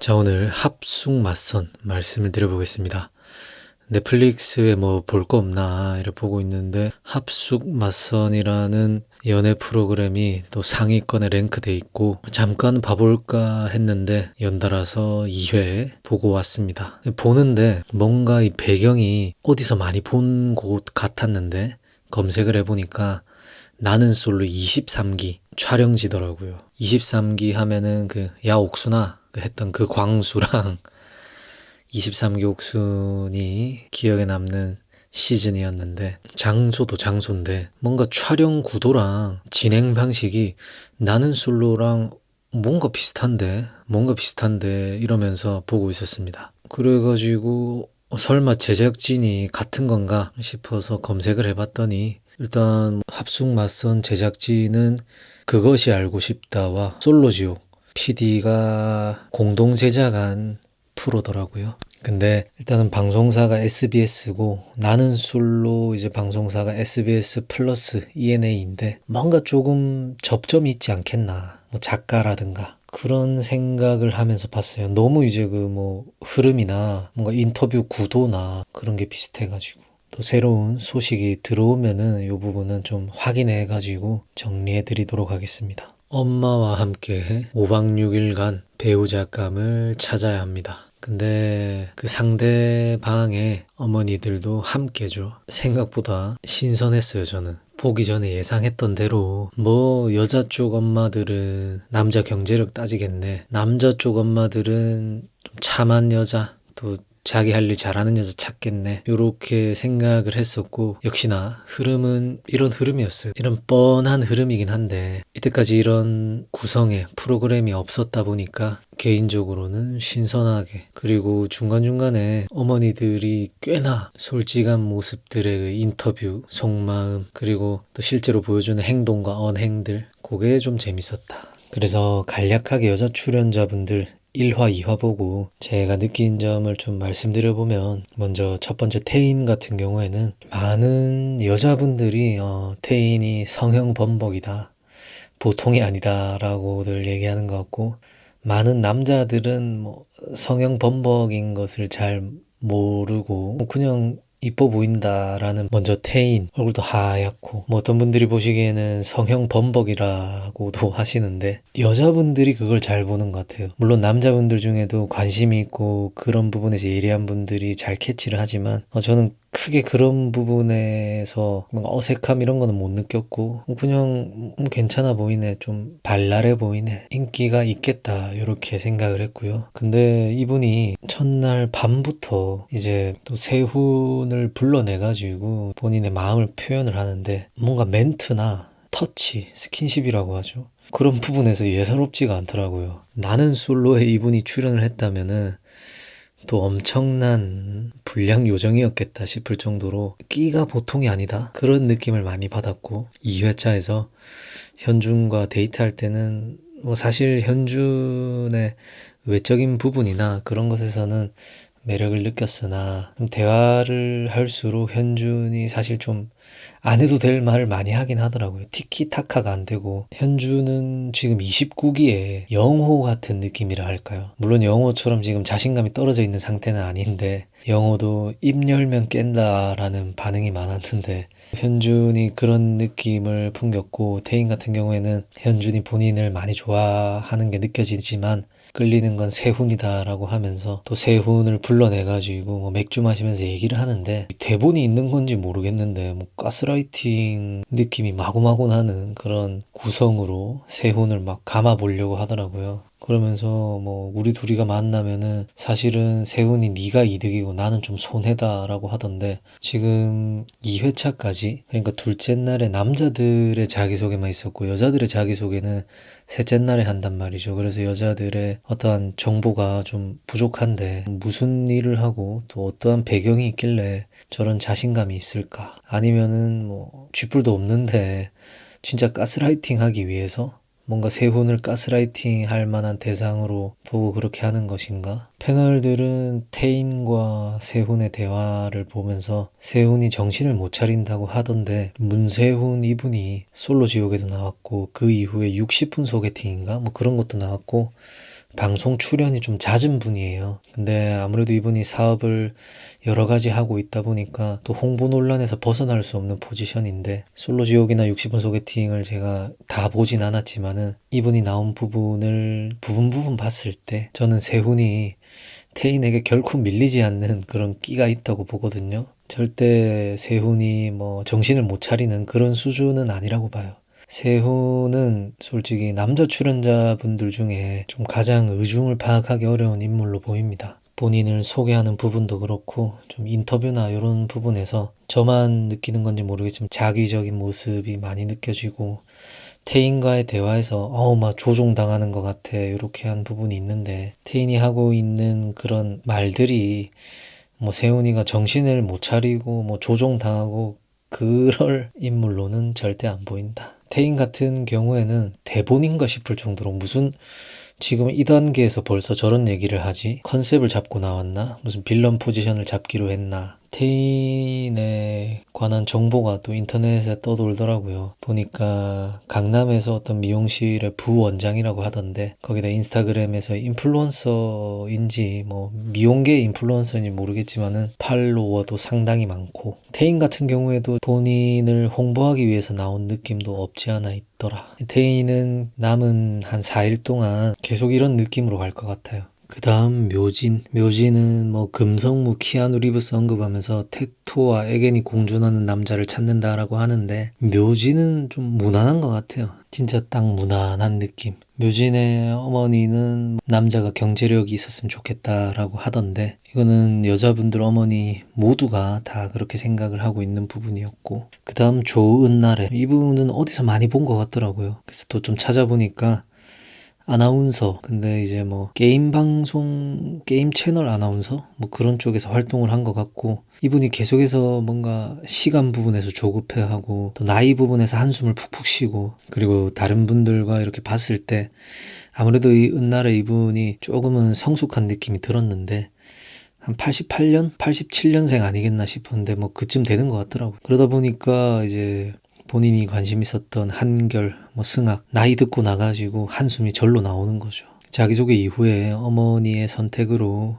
자, 오늘 합숙 맞선 말씀을 드려보겠습니다. 넷플릭스에 뭐 볼 거 없나 이렇게 보고 있는데 합숙 맞선이라는 연애 프로그램이 또 상위권에 랭크돼 있고 잠깐 봐볼까 했는데 연달아서 2회 보고 왔습니다. 보는데 뭔가 이 배경이 어디서 많이 본 곳 같았는데 검색을 해보니까 나는 솔로 23기 촬영지더라고요. 23기 하면은 그 야옥순아 했던 그 광수랑 23기 옥순이 기억에 남는 시즌이었는데 장소도 장소인데 뭔가 촬영 구도랑 진행 방식이 나는 솔로랑 뭔가 비슷한데 이러면서 보고 있었습니다. 그래가지고 설마 제작진이 같은 건가 싶어서 검색을 해봤더니 일단 합숙 맞선 제작진은 그것이 알고 싶다와 솔로지옥 PD가 공동 제작한 프로더라고요. 근데 일단은 방송사가 SBS고 나는 솔로 이제 방송사가 SBS 플러스 ENA인데 뭔가 조금 접점이 있지 않겠나. 뭐 작가라든가 그런 생각을 하면서 봤어요. 너무 이제 그 뭐 흐름이나 뭔가 인터뷰 구도나 그런 게 비슷해가지고. 또 새로운 소식이 들어오면은 이 부분은 좀 확인해 가지고 정리해 드리도록 하겠습니다. 엄마와 함께 5박 6일간 배우자감을 찾아야 합니다. 근데 그 상대방의 어머니들도 함께죠. 생각보다 신선했어요, 저는. 보기 전에 예상했던 대로 뭐 여자 쪽 엄마들은 남자 경제력 따지겠네. 남자 쪽 엄마들은 좀 참한 여자, 또 자기 할 일 잘하는 여자 찾겠네. 요렇게 생각을 했었고 역시나 흐름은 이런 흐름이었어요. 이런 뻔한 흐름이긴 한데 이때까지 이런 구성의 프로그램이 없었다 보니까 개인적으로는 신선하게 그리고 중간중간에 어머니들이 꽤나 솔직한 모습들의 그 인터뷰, 속마음 그리고 또 실제로 보여주는 행동과 언행들 그게 좀 재밌었다. 그래서 간략하게 여자 출연자분들 1화, 2화 보고 제가 느낀 점을 좀 말씀드려보면 먼저 첫 번째 태인 같은 경우에는 많은 여자분들이 태인이 성형 범벅이다. 보통이 아니다 라고들 얘기하는 것 같고 많은 남자들은 뭐 성형 범벅인 것을 잘 모르고 그냥 이뻐 보인다라는 먼저 태인 얼굴도 하얗고 뭐 어떤 분들이 보시기에는 성형 범벅이라고도 하시는데 여자분들이 그걸 잘 보는 것 같아요. 물론 남자분들 중에도 관심이 있고 그런 부분에서 예리한 분들이 잘 캐치를 하지만 저는 크게 그런 부분에서 뭔가 어색함 이런 거는 못 느꼈고 그냥 괜찮아 보이네, 좀 발랄해 보이네, 인기가 있겠다 이렇게 생각을 했고요. 근데 이분이 첫날 밤부터 이제 또 세훈을 불러내가지고 본인의 마음을 표현을 하는데 뭔가 멘트나 터치, 스킨십이라고 하죠. 그런 부분에서 예사롭지가 않더라고요. 나는 솔로에 이분이 출연을 했다면은 또 엄청난 분량 요정이었겠다 싶을 정도로 끼가 보통이 아니다 그런 느낌을 많이 받았고 2회차에서 현준과 데이트할 때는 뭐 사실 현준의 외적인 부분이나 그런 것에서는 매력을 느꼈으나 대화를 할수록 현준이 사실 좀 안 해도 될 말을 많이 하긴 하더라고요. 티키타카가 안 되고 현준은 지금 29기에 영호 같은 느낌이라 할까요? 물론 영호처럼 지금 자신감이 떨어져 있는 상태는 아닌데 영호도 입 열면 깬다라는 반응이 많았는데 현준이 그런 느낌을 풍겼고 태인 같은 경우에는 현준이 본인을 많이 좋아하는 게 느껴지지만 끌리는 건 세훈이다라고 하면서 또 세훈을 불러내가지고 뭐 맥주 마시면서 얘기를 하는데 대본이 있는 건지 모르겠는데 뭐 가스라이팅 느낌이 마구마구 나는 그런 구성으로 세훈을 막 감아보려고 하더라고요. 그러면서 뭐 우리 둘이가 만나면은 사실은 세훈이 네가 이득이고 나는 좀 손해다라고 하던데 지금 2회차까지 그러니까 둘째 날에 남자들의 자기소개만 있었고 여자들의 자기소개는 셋째 날에 한단 말이죠. 그래서 여자들의 어떠한 정보가 좀 부족한데 무슨 일을 하고 또 어떠한 배경이 있길래 저런 자신감이 있을까? 아니면은 뭐 쥐뿔도 없는데 진짜 가스라이팅 하기 위해서 뭔가 세훈을 가스라이팅 할 만한 대상으로 보고 그렇게 하는 것인가? 패널들은 태인과 세훈의 대화를 보면서 세훈이 정신을 못 차린다고 하던데 문세훈 이분이 솔로 지옥에도 나왔고 그 이후에 60분 소개팅인가? 뭐 그런 것도 나왔고 방송 출연이 좀 잦은 분이에요. 근데 아무래도 이분이 사업을 여러 가지 하고 있다 보니까 또 홍보 논란에서 벗어날 수 없는 포지션인데, 솔로지옥이나 60분 소개팅을 제가 다 보진 않았지만은 이분이 나온 부분을 부분 봤을 때 저는 세훈이 태인에게 결코 밀리지 않는 그런 끼가 있다고 보거든요. 절대 세훈이 뭐 정신을 못 차리는 그런 수준은 아니라고 봐요. 세훈은 솔직히 남자 출연자분들 중에 좀 가장 의중을 파악하기 어려운 인물로 보입니다. 본인을 소개하는 부분도 그렇고 좀 인터뷰나 이런 부분에서 저만 느끼는 건지 모르겠지만 자기적인 모습이 많이 느껴지고, 태인과의 대화에서 막 조종당하는 것 같아 이렇게 한 부분이 있는데, 태인이 하고 있는 그런 말들이 뭐 세훈이가 정신을 못 차리고 뭐 조종당하고 그럴 인물로는 절대 안 보인다. 태인 같은 경우에는 대본인가 싶을 정도로 무슨 지금 이 단계에서 벌써 저런 얘기를 하지? 컨셉을 잡고 나왔나? 무슨 빌런 포지션을 잡기로 했나? 태인에 관한 정보가 또 인터넷에 떠돌더라고요. 보니까 강남에서 어떤 미용실의 부원장이라고 하던데, 거기다 인스타그램에서 인플루언서인지 뭐 미용계 인플루언서인지 모르겠지만은 팔로워도 상당히 많고, 태인 같은 경우에도 본인을 홍보하기 위해서 나온 느낌도 없지 않아 있더라. 태인은 남은 한 4일 동안 계속 이런 느낌으로 갈 것 같아요. 그 다음 묘진은 뭐 금성무 키아누 리브스 언급하면서 테토와 에겐이 공존하는 남자를 찾는다라고 하는데, 묘진은 좀 무난한 것 같아요. 진짜 딱 무난한 느낌. 묘진의 어머니는 남자가 경제력이 있었으면 좋겠다라고 하던데, 이거는 여자분들 어머니 모두가 다 그렇게 생각을 하고 있는 부분이었고, 그 다음 조은나래, 이분은 어디서 많이 본 것 같더라고요. 그래서 또 좀 찾아보니까 아나운서, 근데 이제 뭐 게임 방송, 게임 채널 아나운서 뭐 그런 쪽에서 활동을 한 것 같고, 이분이 계속해서 뭔가 시간 부분에서 조급해하고 또 나이 부분에서 한숨을 푹푹 쉬고, 그리고 다른 분들과 이렇게 봤을 때 아무래도 이 은날의 이분이 조금은 성숙한 느낌이 들었는데, 한 88년? 87년생 아니겠나 싶었는데 뭐 그쯤 되는 것 같더라고요. 그러다 보니까 이제 본인이 관심 있었던 한결, 뭐 승학, 나이 듣고 나가지고 한숨이 절로 나오는 거죠. 자기소개 이후에 어머니의 선택으로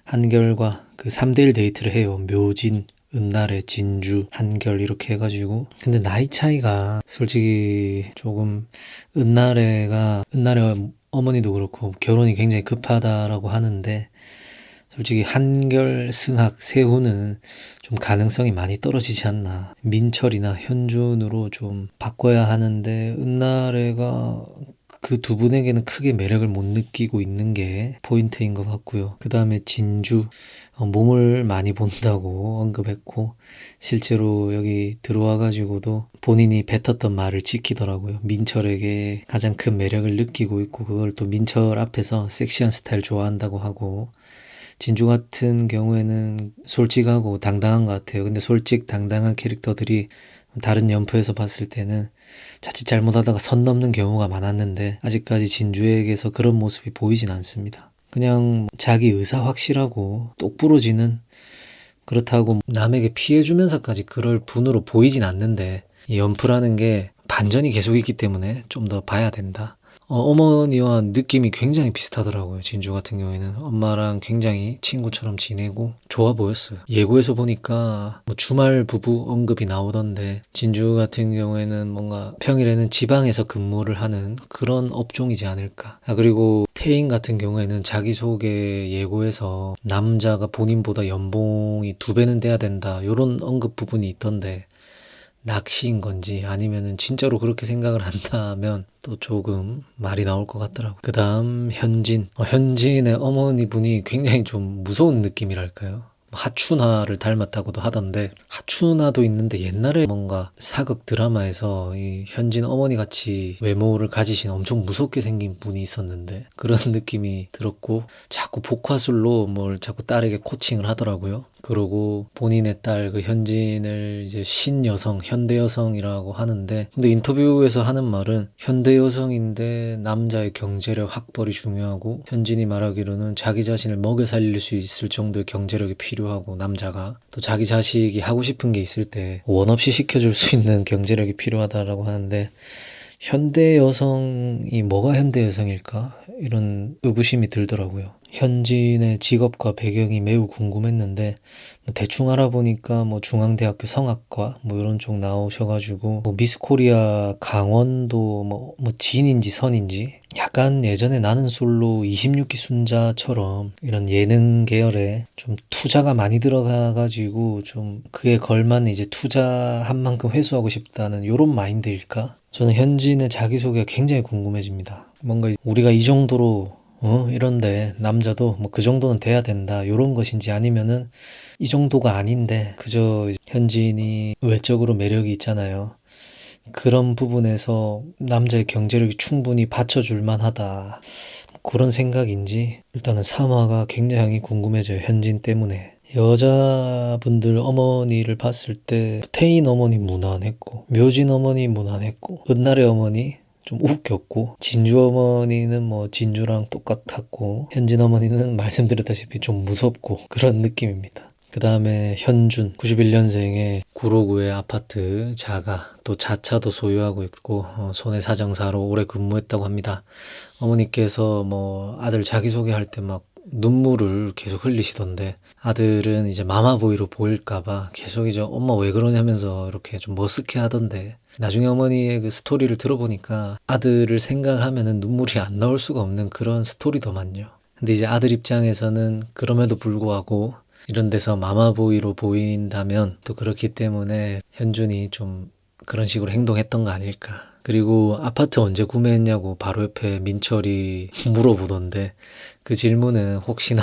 한결과 그 3대1 데이트를 해요. 묘진, 은나래, 진주, 한결 이렇게 해가지고. 근데 나이 차이가 솔직히 조금, 은나래 어머니도 그렇고 결혼이 굉장히 급하다라고 하는데, 솔직히 한결, 승학, 세훈은 좀 가능성이 많이 떨어지지 않나. 민철이나 현준으로 좀 바꿔야 하는데, 은나래가 그 두 분에게는 크게 매력을 못 느끼고 있는 게 포인트인 것 같고요. 그 다음에 진주, 몸을 많이 본다고 언급했고, 실제로 여기 들어와가지고도 본인이 뱉었던 말을 지키더라고요. 민철에게 가장 큰 매력을 느끼고 있고, 그걸 또 민철 앞에서 섹시한 스타일 좋아한다고 하고, 진주 같은 경우에는 솔직하고 당당한 것 같아요. 근데 솔직 당당한 캐릭터들이 다른 연프에서 봤을 때는 자칫 잘못하다가 선 넘는 경우가 많았는데, 아직까지 진주에게서 그런 모습이 보이진 않습니다. 그냥 자기 의사 확실하고 똑부러지는, 그렇다고 남에게 피해주면서까지 그럴 분으로 보이진 않는데, 이 연프라는 게 반전이 계속 있기 때문에 좀 더 봐야 된다. 어머니와 느낌이 굉장히 비슷하더라고요. 진주 같은 경우에는 엄마랑 굉장히 친구처럼 지내고 좋아 보였어요. 예고에서 보니까 뭐 주말 부부 언급이 나오던데, 진주 같은 경우에는 뭔가 평일에는 지방에서 근무를 하는 그런 업종이지 않을까. 그리고 태인 같은 경우에는 자기소개 예고에서 남자가 본인보다 연봉이 2배는 돼야 된다, 이런 언급 부분이 있던데, 낚시인 건지 아니면은 진짜로 그렇게 생각을 한다면 또 조금 말이 나올 것 같더라고요. 그 다음 현진의 어머니 분이 굉장히 좀 무서운 느낌이랄까요. 하춘화를 닮았다고도 하던데, 하춘화도 있는데 옛날에 뭔가 사극 드라마에서 이 현진 어머니 같이 외모를 가지신 엄청 무섭게 생긴 분이 있었는데, 그런 느낌이 들었고, 자꾸 복화술로 뭘 자꾸 딸에게 코칭을 하더라고요. 그러고 본인의 딸 그 현진을 이제 신여성, 현대여성이라고 하는데, 근데 인터뷰에서 하는 말은 현대여성인데 남자의 경제력 확보이 중요하고, 현진이 말하기로는 자기 자신을 먹여 살릴 수 있을 정도의 경제력이 필요하고, 남자가 또 자기 자식이 하고 싶은 게 있을 때 원 없이 시켜줄 수 있는 경제력이 필요하다라고 하는데, 현대 여성이 뭐가 현대 여성일까? 이런 의구심이 들더라고요. 현진의 직업과 배경이 매우 궁금했는데 대충 알아보니까 뭐 중앙대학교 성악과 뭐 이런 쪽 나오셔가지고 뭐 미스 코리아 강원도 뭐 진인지 선인지 약간 예전에 나는 솔로 26기 순자처럼 이런 예능 계열에 좀 투자가 많이 들어가가지고 좀 그에 걸맞는 이제 투자한 만큼 회수하고 싶다는 요런 마인드일까? 저는 현진의 자기소개가 굉장히 궁금해집니다. 뭔가 우리가 이 정도로 이런데 남자도 뭐 그 정도는 돼야 된다 요런 것인지 아니면은 이 정도가 아닌데 그저 현진이 외적으로 매력이 있잖아요. 그런 부분에서 남자의 경제력이 충분히 받쳐줄 만하다. 그런 생각인지 일단은 3화가 굉장히 궁금해져요. 현진 때문에. 여자분들 어머니를 봤을 때 태인 어머니 무난했고 묘진 어머니 무난했고 은날의 어머니 좀 웃겼고 진주 어머니는 뭐 진주랑 똑같았고 현진 어머니는 말씀드렸다시피 좀 무섭고 그런 느낌입니다. 그 다음에 현준 91년생의 구로구의 아파트 자가 또 자차도 소유하고 있고 손해사정사로 오래 근무했다고 합니다. 어머니께서 뭐 아들 자기소개할 때 막 눈물을 계속 흘리시던데 아들은 이제 마마보이로 보일까봐 계속 이제 엄마 왜 그러냐면서 이렇게 좀 머쓱해 하던데 나중에 어머니의 그 스토리를 들어보니까 아들을 생각하면은 눈물이 안 나올 수가 없는 그런 스토리더만요. 근데 이제 아들 입장에서는 그럼에도 불구하고 이런 데서 마마보이로 보인다면 또 그렇기 때문에 현준이 좀 그런 식으로 행동했던 거 아닐까. 그리고 아파트 언제 구매했냐고 바로 옆에 민철이 물어보던데 그 질문은 혹시나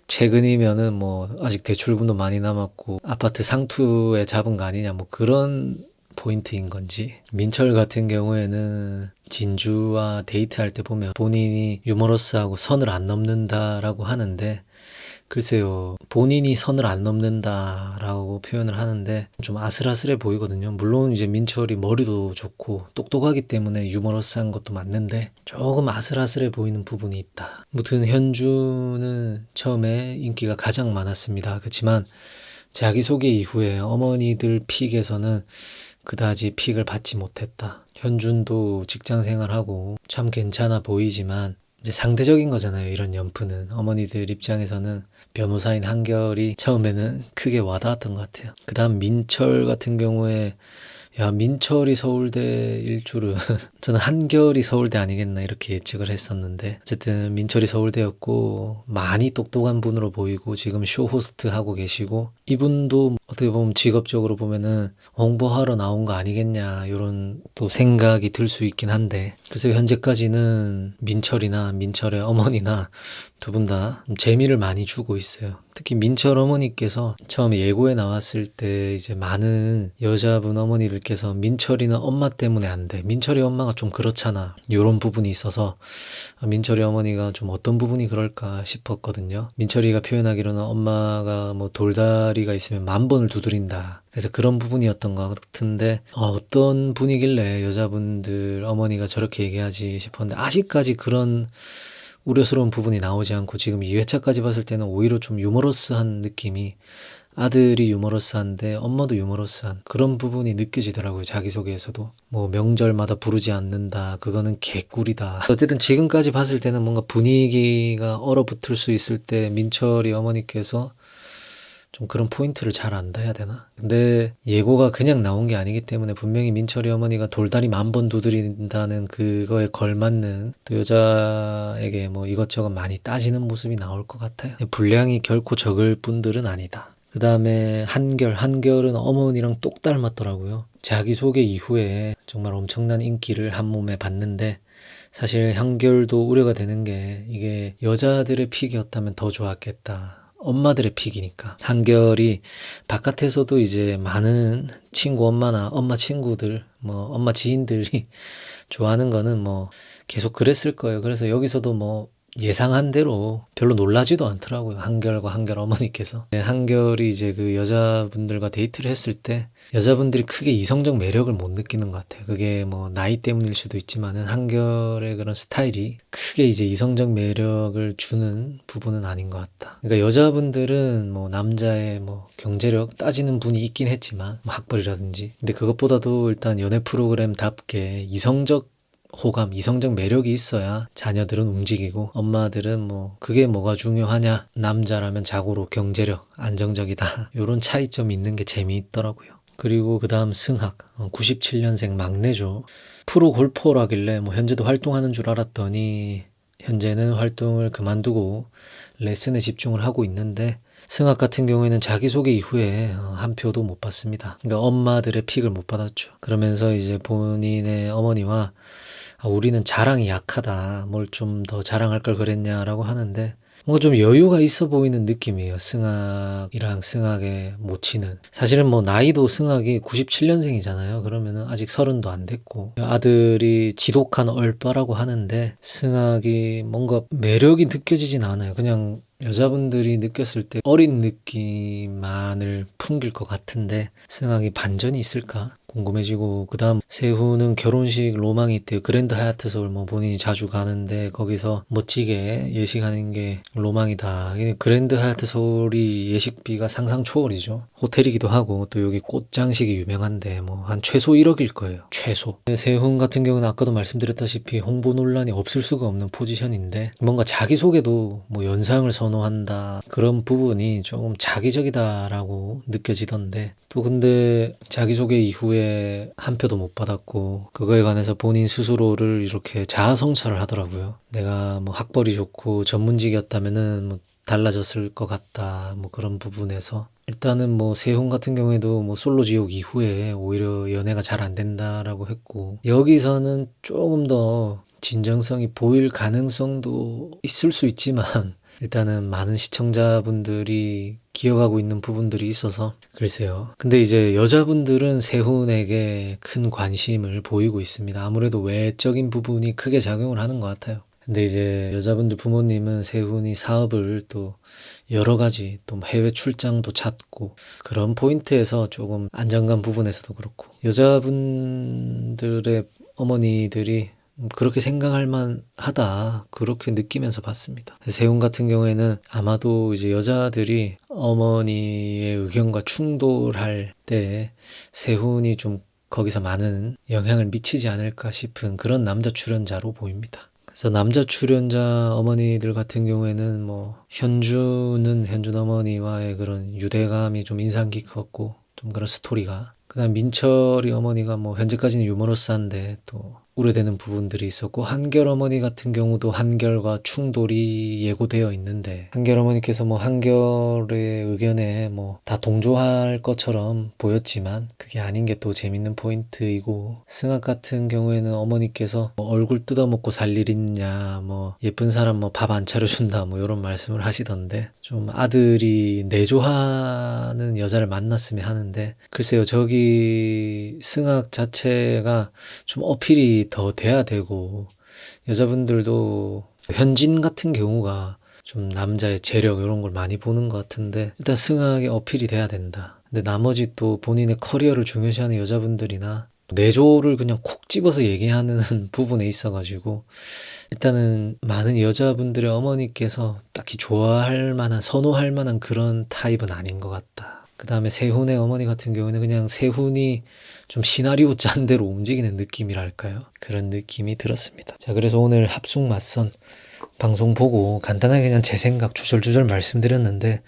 최근이면은 뭐 아직 대출금도 많이 남았고 아파트 상투에 잡은 거 아니냐 뭐 그런 포인트인 건지. 민철 같은 경우에는 진주와 데이트할 때 보면 본인이 유머러스하고 선을 안 넘는다라고 하는데 글쎄요, 본인이 선을 안 넘는다라고 표현을 하는데 좀 아슬아슬해 보이거든요. 물론 이제 민철이 머리도 좋고 똑똑하기 때문에 유머러스한 것도 맞는데 조금 아슬아슬해 보이는 부분이 있다. 무튼 현주는 처음에 인기가 가장 많았습니다. 그렇지만 자기소개 이후에 어머니들 픽에서는 그다지 픽을 받지 못했다. 현준도 직장 생활하고 참 괜찮아 보이지만 이제 상대적인 거잖아요. 이런 연프는 어머니들 입장에서는 변호사인 한결이 처음에는 크게 와닿았던 것 같아요. 그 다음 민철 같은 경우에 야 민철이 서울대일 줄은 저는 한결이 서울대 아니겠나 이렇게 예측을 했었는데 어쨌든 민철이 서울대였고 많이 똑똑한 분으로 보이고 지금 쇼 호스트 하고 계시고 이분도 어떻게 보면 직업적으로 보면은 홍보하러 나온 거 아니겠냐 이런 또 생각이 들 수 있긴 한데 그래서 현재까지는 민철이나 민철의 어머니나 두 분 다 재미를 많이 주고 있어요. 특히 민철 어머니께서 처음에 예고에 나왔을 때 이제 많은 여자분 어머니들께서 민철이는 엄마 때문에 안 돼. 민철이 엄마가 좀 그렇잖아. 이런 부분이 있어서 민철이 어머니가 좀 어떤 부분이 그럴까 싶었거든요. 민철이가 표현하기로는 엄마가 뭐 돌다리가 있으면 10,000번을 두드린다. 그래서 그런 부분이었던 것 같은데 어떤 분이길래 여자분들 어머니가 저렇게 얘기하지 싶었는데 아직까지 그런 우려스러운 부분이 나오지 않고 지금 2회차까지 봤을 때는 오히려 좀 유머러스한 느낌이 아들이 유머러스한데 엄마도 유머러스한 그런 부분이 느껴지더라고요. 자기소개에서도 뭐 명절마다 부르지 않는다 그거는 개꿀이다. 어쨌든 지금까지 봤을 때는 뭔가 분위기가 얼어붙을 수 있을 때 민철이 어머니께서 좀 그런 포인트를 잘 안다 해야 되나? 근데 예고가 그냥 나온 게 아니기 때문에 분명히 민철이 어머니가 돌다리 10,000번 두드린다는 그거에 걸맞는 또 여자에게 뭐 이것저것 많이 따지는 모습이 나올 것 같아요. 분량이 결코 적을 분들은 아니다. 그 다음에 한결은 어머니랑 똑 닮았더라고요. 자기소개 이후에 정말 엄청난 인기를 한 몸에 받는데 사실 한결도 우려가 되는 게 이게 여자들의 픽이었다면 더 좋았겠다. 엄마들의 픽이니까. 한결이 바깥에서도 이제 많은 친구 엄마나 엄마 친구들, 뭐 엄마 지인들이 좋아하는 거는 뭐 계속 그랬을 거예요. 그래서 여기서도 뭐 예상한 대로 별로 놀라지도 않더라고요. 한결과 한결 어머니께서. 한결이 이제 그 여자분들과 데이트를 했을 때 여자분들이 크게 이성적 매력을 못 느끼는 것 같아요. 그게 뭐 나이 때문일 수도 있지만은 한결의 그런 스타일이 크게 이제 이성적 매력을 주는 부분은 아닌 것 같다. 그러니까 여자분들은 뭐 남자의 뭐 경제력 따지는 분이 있긴 했지만 뭐 학벌이라든지, 근데 그것보다도 일단 연애 프로그램답게 이성적 호감, 이성적 매력이 있어야 자녀들은 움직이고, 엄마들은 뭐 그게 뭐가 중요하냐, 남자라면 자고로 경제력, 안정적이다, 요런 차이점이 있는 게 재미있더라고요. 그리고 그 다음 승학, 97년생 막내죠. 프로 골퍼라길래 뭐 현재도 활동하는 줄 알았더니 현재는 활동을 그만두고 레슨에 집중을 하고 있는데, 승학 같은 경우에는 자기소개 이후에 한 표도 못 받습니다. 그러니까 엄마들의 픽을 못 받았죠. 그러면서 이제 본인의 어머니와 우리는 자랑이 약하다, 뭘 좀 더 자랑할 걸 그랬냐라고 하는데, 뭔가 좀 여유가 있어 보이는 느낌이에요. 승학이랑 승학의 모치는. 사실은 뭐 나이도 승학이 97년생이잖아요. 그러면은 아직 30도 안 됐고, 아들이 지독한 얼빠라고 하는데 승학이 뭔가 매력이 느껴지진 않아요. 그냥 여자분들이 느꼈을 때 어린 느낌만을 풍길 것 같은데, 승학이 반전이 있을까 궁금해지고, 그 다음 세훈은 결혼식 로망이 있대요. 그랜드 하얏트 서울 뭐 본인이 자주 가는데 거기서 멋지게 예식하는 게 로망이다. 그랜드 하얏트 서울이 예식비가 상상 초월이죠. 호텔이기도 하고 또 여기 꽃장식이 유명한데 뭐 한 최소 1억일 거예요. 최소. 세훈 같은 경우는 아까도 말씀드렸다시피 홍보 논란이 없을 수가 없는 포지션인데, 뭔가 자기소개도 뭐 연상을 선호한다, 그런 부분이 조금 자기적이다라고 느껴지던데, 또 근데 자기소개 이후에 한 표도 못 받았고, 그거에 관해서 본인 스스로를 이렇게 자아성찰을 하더라고요. 내가 뭐 학벌이 좋고 전문직이었다면은 뭐 달라졌을 것 같다, 뭐 그런 부분에서. 일단은 뭐 세훈 같은 경우에도 뭐 솔로 지옥 이후에 오히려 연애가 잘 안 된다라고 했고, 여기서는 조금 더 진정성이 보일 가능성도 있을 수 있지만, 일단은 많은 시청자분들이 기억하고 있는 부분들이 있어서 글쎄요. 근데 이제 여자분들은 세훈에게 큰 관심을 보이고 있습니다. 아무래도 외적인 부분이 크게 작용을 하는 것 같아요. 근데 이제 여자분들 부모님은 세훈이 사업을 또 여러 가지, 또 해외 출장도 찾고, 그런 포인트에서 조금 안정감 부분에서도 그렇고, 여자분들의 어머니들이 그렇게 생각할 만하다, 그렇게 느끼면서 봤습니다. 세훈 같은 경우에는 아마도 이제 여자들이 어머니의 의견과 충돌할 때 세훈이 좀 거기서 많은 영향을 미치지 않을까 싶은 그런 남자 출연자로 보입니다. 그래서 남자 출연자 어머니들 같은 경우에는 뭐 현준 어머니와의 그런 유대감이 좀 인상 깊었고, 좀 그런 스토리가. 그다음 민철이 어머니가 뭐 현재까지는 유머러스한데 또 우려되는 부분들이 있었고, 한결 어머니 같은 경우도 한결과 충돌이 예고되어 있는데, 한결 어머니께서 뭐 한결의 의견에 뭐 다 동조할 것처럼 보였지만 그게 아닌 게 또 재밌는 포인트이고, 승학 같은 경우에는 어머니께서 뭐 얼굴 뜯어먹고 살 일 있냐, 뭐 예쁜 사람 뭐 밥 안 차려준다, 뭐 이런 말씀을 하시던데, 좀 아들이 내조하는 여자를 만났으면 하는데, 글쎄요, 저기 승학 자체가 좀 어필이 더 돼야 되고, 여자분들도 현진 같은 경우가 좀 남자의 재력 이런 걸 많이 보는 것 같은데, 일단 승학의 어필이 돼야 된다. 근데 나머지 또 본인의 커리어를 중요시하는 여자분들이나 내조를 그냥 콕 집어서 얘기하는 부분에 있어가지고, 일단은 많은 여자분들의 어머니께서 딱히 좋아할 만한, 선호할 만한 그런 타입은 아닌 것 같다. 그 다음에 세훈의 어머니 같은 경우는 그냥 세훈이 좀 시나리오 짠 대로 움직이는 느낌이랄까요? 그런 느낌이 들었습니다. 자, 그래서 오늘 합숙 맞선 방송 보고 간단하게 그냥 제 생각 주절주절 말씀드렸는데,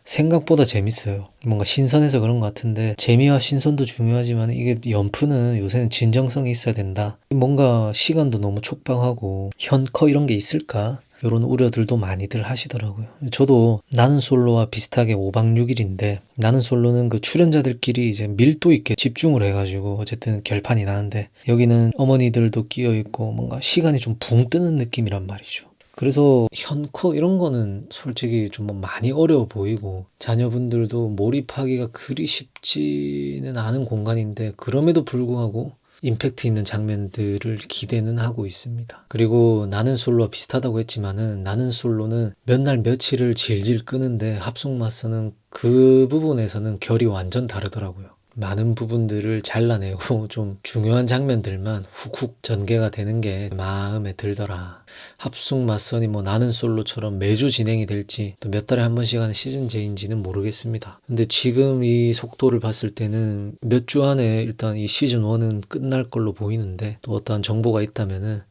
생각보다 재밌어요. 뭔가 신선해서 그런 것 같은데, 재미와 신선도 중요하지만 이게 연프는 요새는 진정성이 있어야 된다. 뭔가 시간도 너무 촉박하고 현커 이런 게 있을까? 이런 우려들도 많이들 하시더라고요. 저도 나는 솔로와 비슷하게 5박 6일인데, 나는 솔로는 그 출연자들끼리 이제 밀도 있게 집중을 해가지고 어쨌든 결판이 나는데, 여기는 어머니들도 끼어 있고 뭔가 시간이 좀 붕 뜨는 느낌이란 말이죠. 그래서 현커 이런 거는 솔직히 좀 많이 어려워 보이고, 자녀분들도 몰입하기가 그리 쉽지는 않은 공간인데, 그럼에도 불구하고 임팩트 있는 장면들을 기대는 하고 있습니다. 그리고 나는 솔로와 비슷하다고 했지만은 나는 솔로는 몇 날 며칠을 질질 끄는데 합숙마선은 그 부분에서는 결이 완전 다르더라고요. 많은 부분들을 잘라내고 좀 중요한 장면들만 훅훅 전개가 되는 게 마음에 들더라. 합숙 맞선이 뭐 나는 솔로처럼 매주 진행이 될지 또 몇 달에 한 번씩 하는 시즌제인지는 모르겠습니다. 근데 지금 이 속도를 봤을 때는 몇 주 안에 일단 이 시즌 1은 끝날 걸로 보이는데 또 어떠한 정보가 있다면은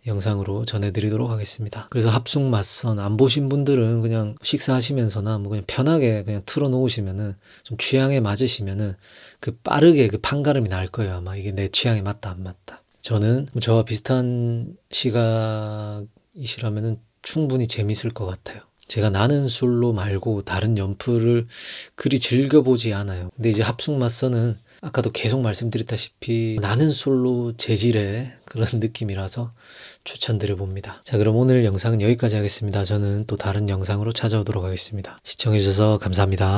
영상으로 전해드리도록 하겠습니다. 그래서 합숙 맞선 안 보신 분들은 그냥 식사하시면서나 뭐 그냥 편하게 그냥 틀어놓으시면은 좀 취향에 맞으시면은 그 빠르게 그 판가름이 날 거예요. 아마 이게 내 취향에 맞다 안 맞다. 저는 저와 비슷한 시각이시라면은 충분히 재밌을 것 같아요. 제가 나는 솔로 말고 다른 연프를 그리 즐겨보지 않아요. 근데 이제 합숙 맞선은 아까도 계속 말씀드렸다시피 나는 솔로 재질의 그런 느낌이라서 추천드려 봅니다. 자, 그럼 오늘 영상은 여기까지 하겠습니다. 저는 또 다른 영상으로 찾아오도록 하겠습니다. 시청해주셔서 감사합니다.